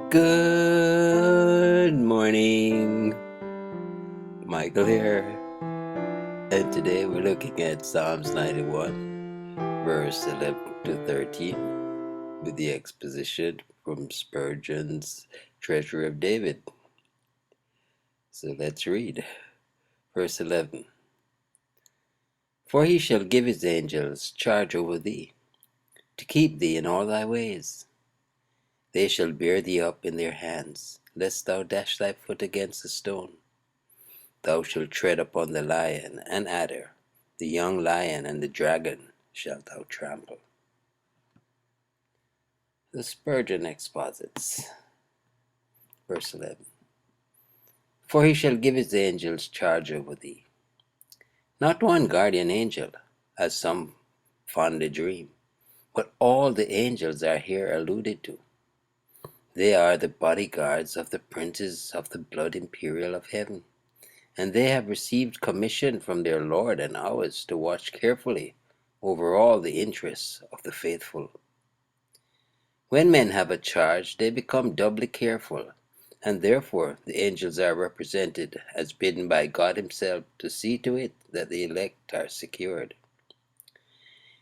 Good morning, Michael here, and today we're looking at Psalms 91, verse 11 to 13, with the exposition from Spurgeon's Treasure of David. So let's read. Verse 11. For he shall give his angels charge over thee, to keep thee in all thy ways. They shall bear thee up in their hands, lest thou dash thy foot against a stone. Thou shalt tread upon the lion and adder, the young lion and the dragon shalt thou trample. The Spurgeon exposits. Verse 11. For he shall give his angels charge over thee. Not one guardian angel, as some fondly dream, but all the angels are here alluded to. They are the bodyguards of the princes of the blood imperial of heaven, and they have received commission from their Lord and ours to watch carefully over all the interests of the faithful. When men have a charge, they become doubly careful, and therefore the angels are represented as bidden by God himself to see to it that the elect are secured.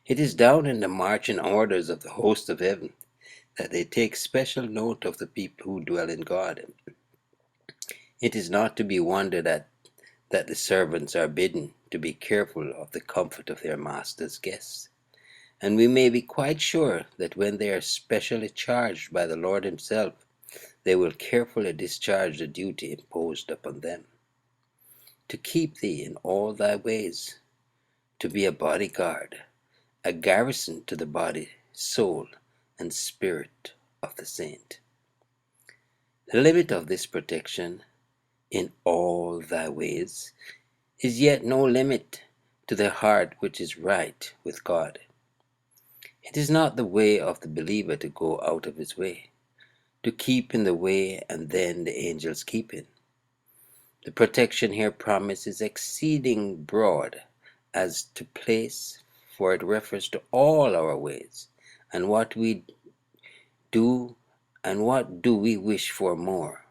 It is down in the marching orders of the host of heaven that they take special note of the people who dwell in God. It is not to be wondered at that the servants are bidden to be careful of the comfort of their master's guests. And we may be quite sure that when they are specially charged by the Lord himself, they will carefully discharge the duty imposed upon them, to keep thee in all thy ways, to be a bodyguard, a garrison to the body, soul, and spirit of the saint. The limit of this protection, in all thy ways, is yet no limit to the heart which is right with God. It is not the way of the believer to go out of his way, to keep in the way and then the angels keep in. The protection here promised is exceeding broad as to place, for it refers to all our ways, and what we do and what do we wish for more.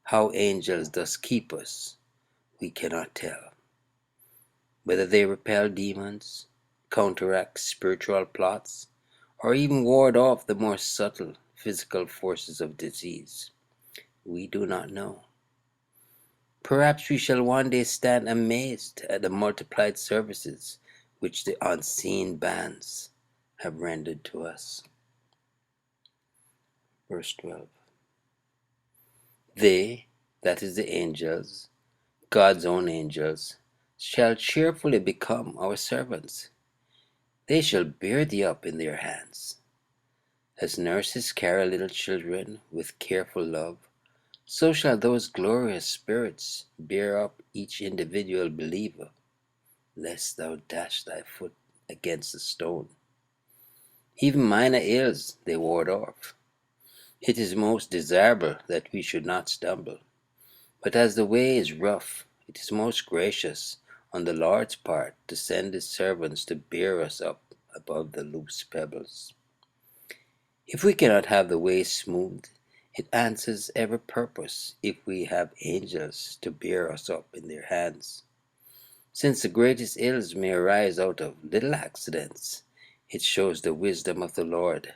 How angels thus keep us, we cannot tell. Whether they repel demons, counteract spiritual plots, or even ward off the more subtle physical forces of disease, we do not know. Perhaps we shall one day stand amazed at the multiplied services which the unseen bands have rendered to us. Verse 12. They, that is the angels, God's own angels, shall cheerfully become our servants. They shall bear thee up in their hands. As nurses carry little children with careful love, so shall those glorious spirits bear up each individual believer, lest thou dash thy foot against a stone. Even minor ills they ward off. It is most desirable that we should not stumble, but as the way is rough, it is most gracious on the Lord's part to send his servants to bear us up above the loose pebbles. If we cannot have the way smooth, it answers every purpose if we have angels to bear us up in their hands. Since the greatest ills may arise out of little accidents, it shows the wisdom of the Lord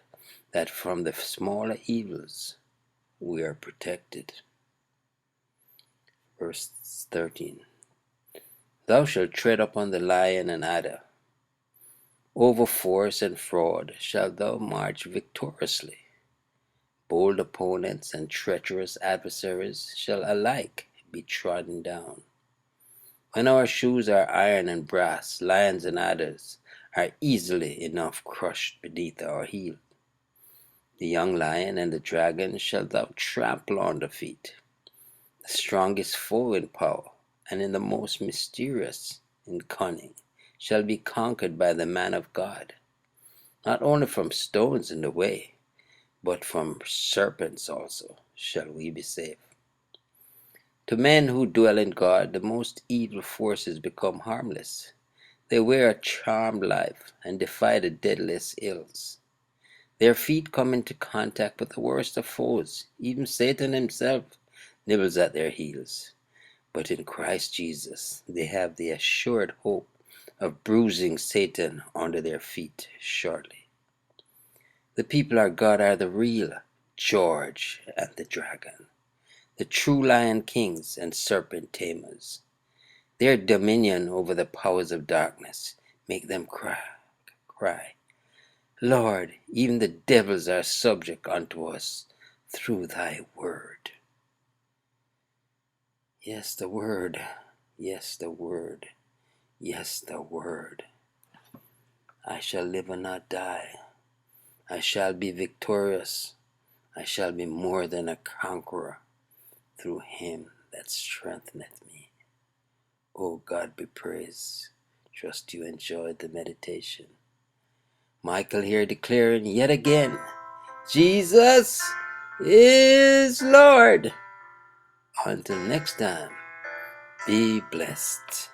that from the smaller evils we are protected. Verse 13. Thou shalt tread upon the lion and adder. Over force and fraud shalt thou march victoriously. Bold opponents and treacherous adversaries shall alike be trodden down. When our shoes are iron and brass, lions and adders are easily enough crushed beneath our heel. The young lion and the dragon shalt thou trample under feet. The strongest foe in power and in the most mysterious in cunning shall be conquered by the man of God, not only from stones in the way, but from serpents also shall we be safe. To men who dwell in God, the most evil forces become harmless. They wear a charmed life and defy the deadliest ills. Their feet come into contact with the worst of foes. Even Satan himself nibbles at their heels. But in Christ Jesus, they have the assured hope of bruising Satan under their feet shortly. The people of God are the real George and the dragon, the true lion kings and serpent tamers. Their dominion over the powers of darkness make them cry, Lord, even the devils are subject unto us through thy word. Yes, the word. Yes, the word. Yes, the word. I shall live and not die. I shall be victorious. I shall be more than a conqueror through him that strengtheneth me. O God be praised. Trust you enjoyed the meditation. Michael here declaring yet again, Jesus is Lord. Until next time, be blessed.